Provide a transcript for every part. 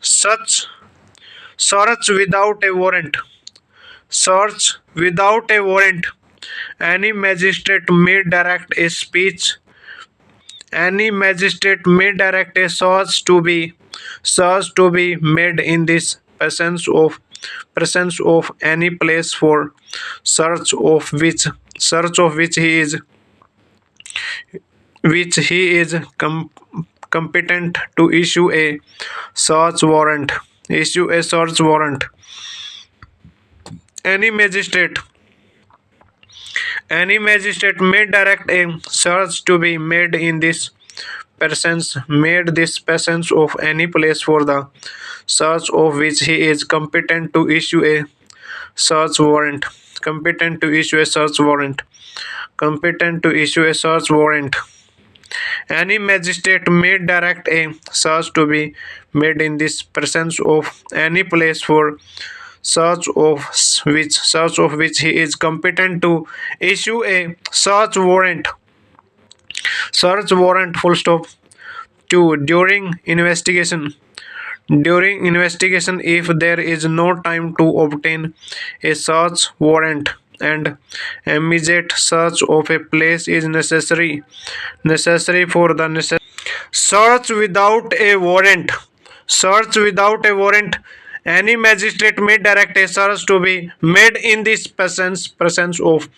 Such search without a warrant. Search without a warrant. Any magistrate may direct a speech. Any magistrate may direct a search to be made in this presence of any place for search of which he is competent to search warrant issue a search warrant. Any magistrate any magistrate may direct a search to be made this presence of any place for the search of which he is competent to issue a search warrant competent to issue a search warrant. Any magistrate may direct a search to be made in this presence of any place for search of which he is competent to issue a search warrant. Full stop. 2. During investigation, if there is no time to obtain a search warrant and immediate search of a place is necessary for the necessary search without a warrant. Any magistrate may direct a search to be made in this presence of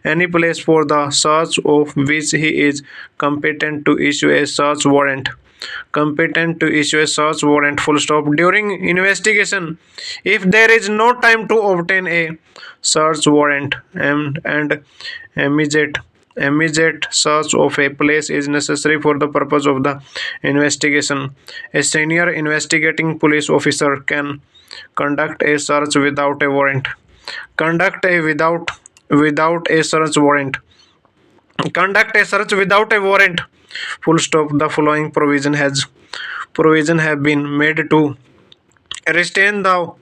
any place for the search of which he is competent to issue a search warrant. Full stop. During investigation, if there is no time to obtain a search warrant and immediate search of a place is necessary for the purpose of the investigation, a senior investigating police officer can conduct a search without a warrant. Conduct a without a search warrant. Conduct a search without a warrant. Full stop. The following provision have been made to restrain the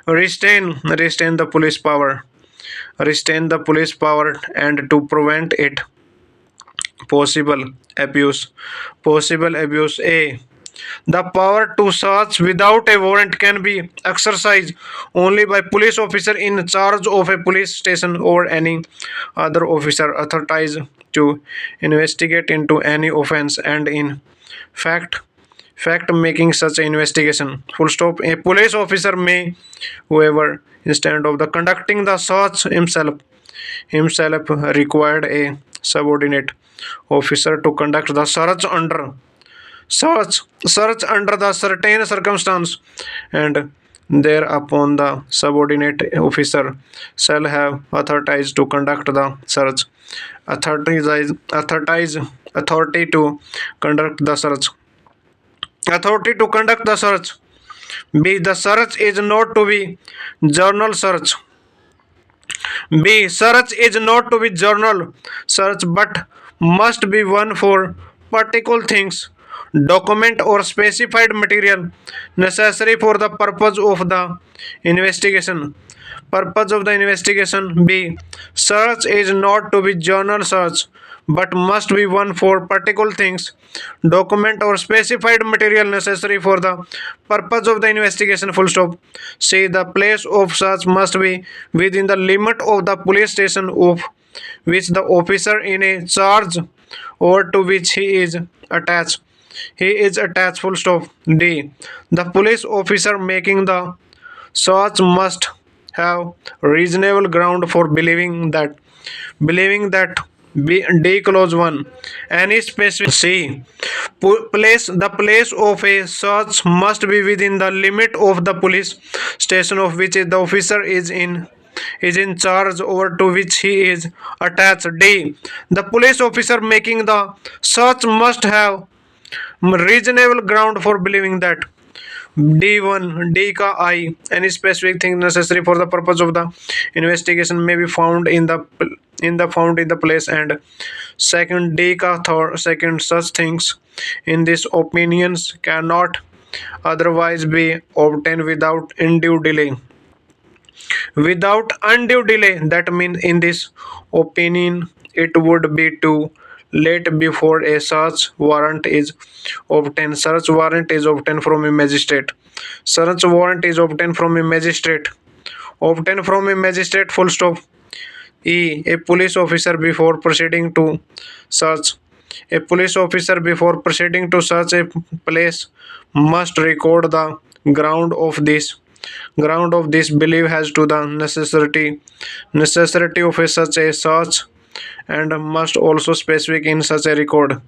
restrain the police power and to prevent it possible abuse. A. The power to search without a warrant can be exercised only by police officer in charge of a police station or any other officer authorized to investigate into any offense and in fact making such an investigation. Full stop. A police officer may, however, instead of the conducting the search himself required a subordinate officer to conduct the search under the certain circumstance, and thereupon the subordinate officer shall have authority to conduct the search. Authority to conduct the search. Authority to conduct the search. B. The search is not to be journal search. B. Search is not to be journal search but must be one for particular things, document or specified material necessary for the purpose of the investigation. B. Search is not to be journal search but must be one for particular things, document or specified material necessary for the purpose of the investigation. Full stop. C. The place of search must be within the limit of the police station of which the officer in a charge or to which he is attached. Full stop. D. The police officer making the search must have reasonable ground for believing that D clause 1. Any specific C. The place of a search must be within the limit of the police station of which the officer is in charge or to which he is attached. D. The police officer making the search must have reasonable ground for believing that D1 D ka I any specific thing necessary for the purpose of the investigation may be found in the place, and second D ka second such things in these opinions cannot otherwise be obtained without undue delay. That means in this opinion it would be too late before a search warrant is obtained. Search warrant is obtained from a magistrate. Search warrant is obtained from a magistrate. Obtained from a magistrate, full stop. E. A police officer before proceeding to search. A police officer before proceeding to search a place must record the ground of this belief has to the necessity of such a search, and must also specific in such a record.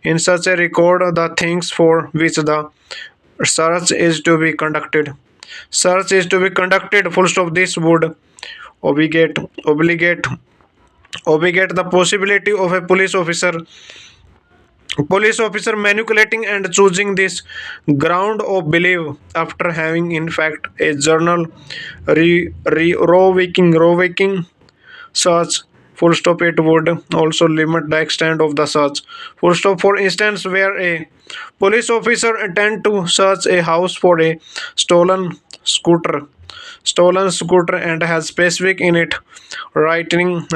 In such a record, the things for which the search is to be conducted. Search is to be conducted. Full stop. This would obligate obligate obligate the possibility of a police officer manipulating and choosing this ground of belief after having in fact a journal raw waking search. Full stop. It would also limit the extent of the search. Full stop. For instance, where a police officer intend to search a house for a stolen scooter and has specific in it writing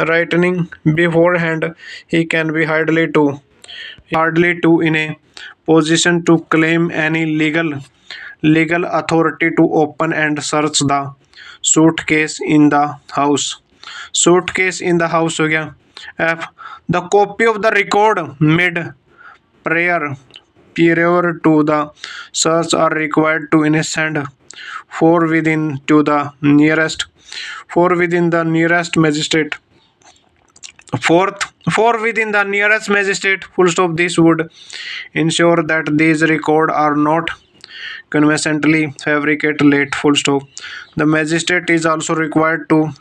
beforehand, he can be hardly to in a position to claim any legal authority to open and search the suitcase in the house. हो गया. F. The copy of the record made prior to the search are required to send for within the nearest magistrate. Fourth, for within the nearest magistrate. Full stop. This would ensure that these records are not conveniently fabricated late. Full stop. The magistrate is also required to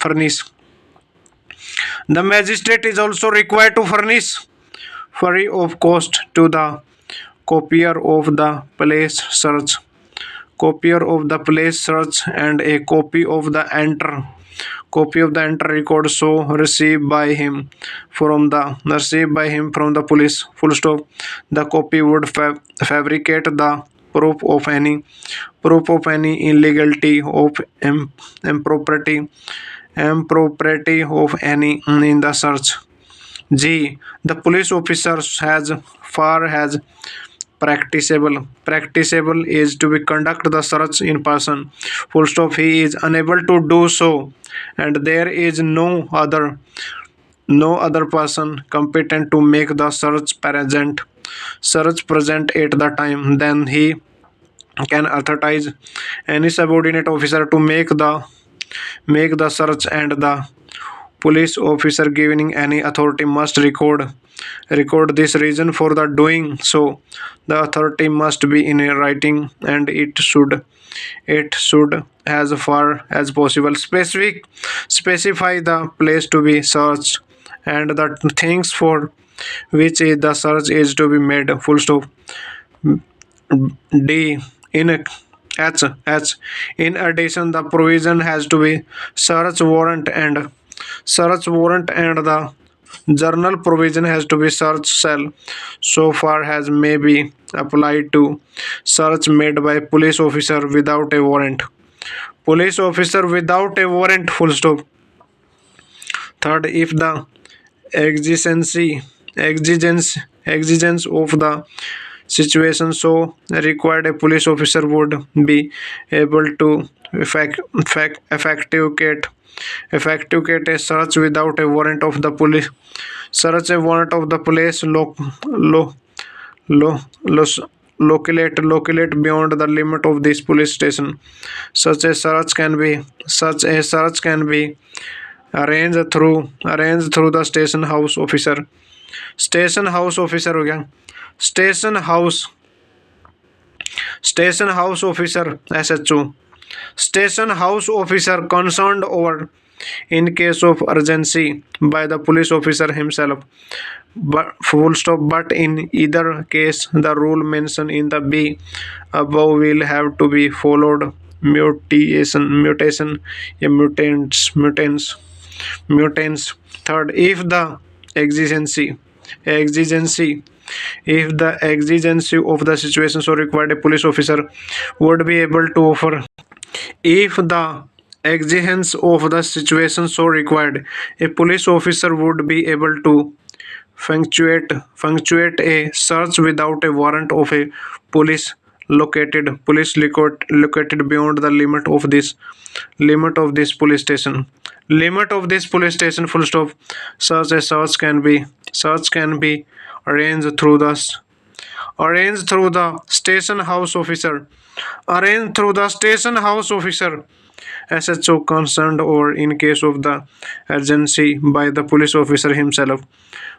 furnish. Free of cost to the copier of the place search and a copy of the enter record so received by him from the police. Full stop. The copy would fabricate the proof of any illegality of impropriety of any in the search. G. The police officer has far as practicable is to be conduct the search in person. Full stop. He is unable to do so, and there is no other person competent to make the search present at the time. Then he can authorize any subordinate officer to make the search, and the police officer giving any authority must record this reason for the doing so. The authority must be in a writing, and it should as far as possible specify the place to be searched and the things for which the search is to be made. Full stop. D. In addition, the provision has to be search warrant and the journal provision has to be search cell so far as may be applied to search made by police officer without a warrant. Full stop. Third, if the exigence of the situation so required, a police officer would be able to effectuate a search without a warrant of the police. Locate beyond the limit of this police station. Such a search can be arranged through the station house officer. हो गया. Station house officer SHO. Station house officer concerned over in case of urgency by the police officer himself. But full stop. But in either case, the rule mentioned in the B above will have to be followed. Mutants. Third, if the exigency of the situation so required, a police officer would be able to offer. If the exigence of the situation so required, a police officer would be able to punctuate a search without a warrant of a police located beyond the limit of this police station. Limit of this police station, full stop. Search can be arranged through the station house officer. Arranged through the station house officer, SHO concerned, or in case of the urgency by the police officer himself.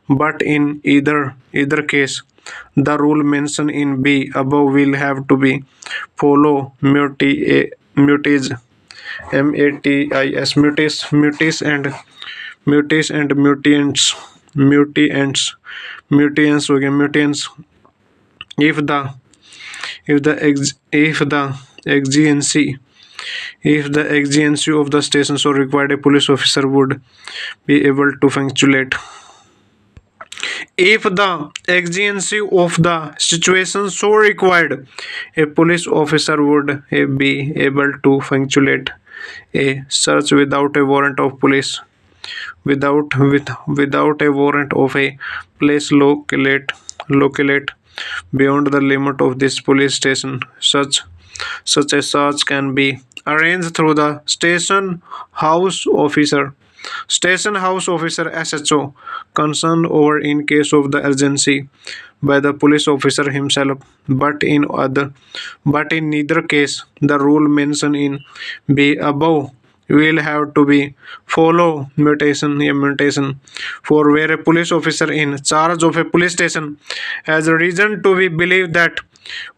But in either case, the rule mentioned in B above will have to be follow mutis mutants okay mutants if the exigency if the exigency of the station so required, a police officer would be able to punctuate. If the exigency of the situation so required, a police officer would be able to punctuate a search without a warrant of police without a warrant of a place locate beyond the limit of this police station. Such a search can be arranged through the station house officer, SHO concerned, or in case of the urgency by the police officer himself. But in neither case, the rule mentioned in B above will have to be follow mutation for where a police officer in charge of a police station has reason to be believe that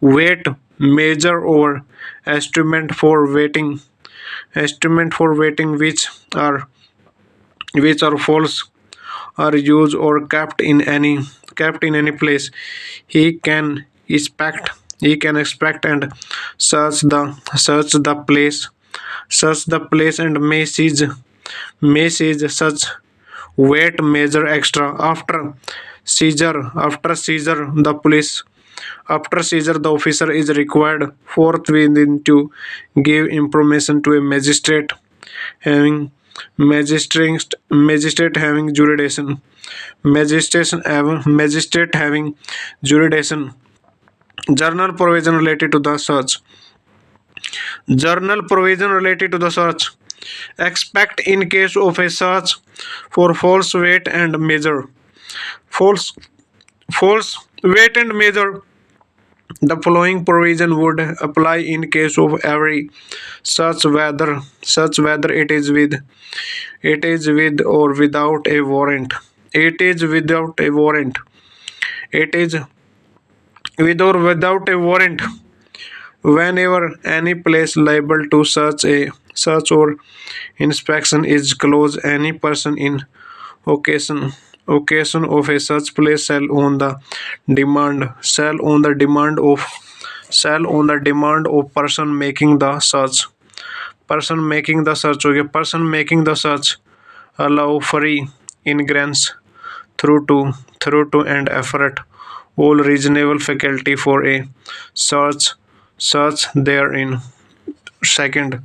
weight measure or estimate for waiting which are false are used or kept in any place. He can expect and search the place and may seize such weight measure extra after seizure the officer is required forthwith to give information to a having magistrate having jurisdiction. Journal provision related to the search. Journal provision related to the search. Expect in case of a search for false weight and measure. False false weight and measure. The following provision would apply in case of every such whether it is with or without a warrant. It is without a warrant. It is with or without a warrant. Whenever any place liable to search or inspection is closed, any person in occasion of a such place shall on the demand of person making the search allow free ingress through to and effort all reasonable faculty for a search therein. Second,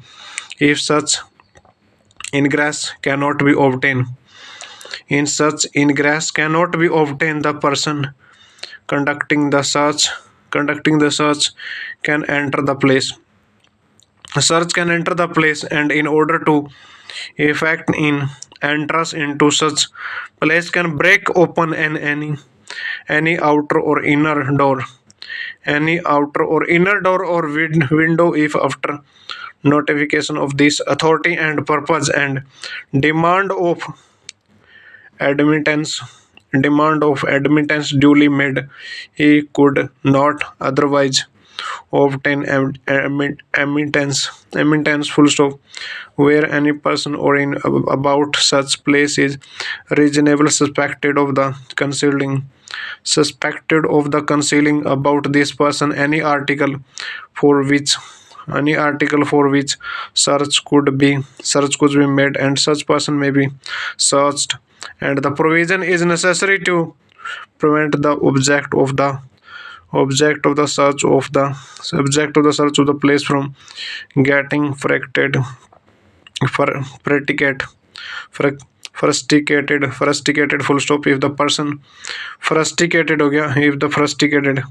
if such ingress cannot be obtained, the person conducting the search can enter the place. And in order to effect in entrance into such place can break open any outer or inner door or window if after notification of this authority and purpose and demand of admittance duly made, he could not otherwise obtain admittance full stop where any person or in about such place is reasonable suspected of the concealing about this person any article for which search could be made, and such person may be searched, and the provision is necessary to prevent the object of the search of the place from getting predicate frustrated full stop if the person frustrated हो गया if the frustrated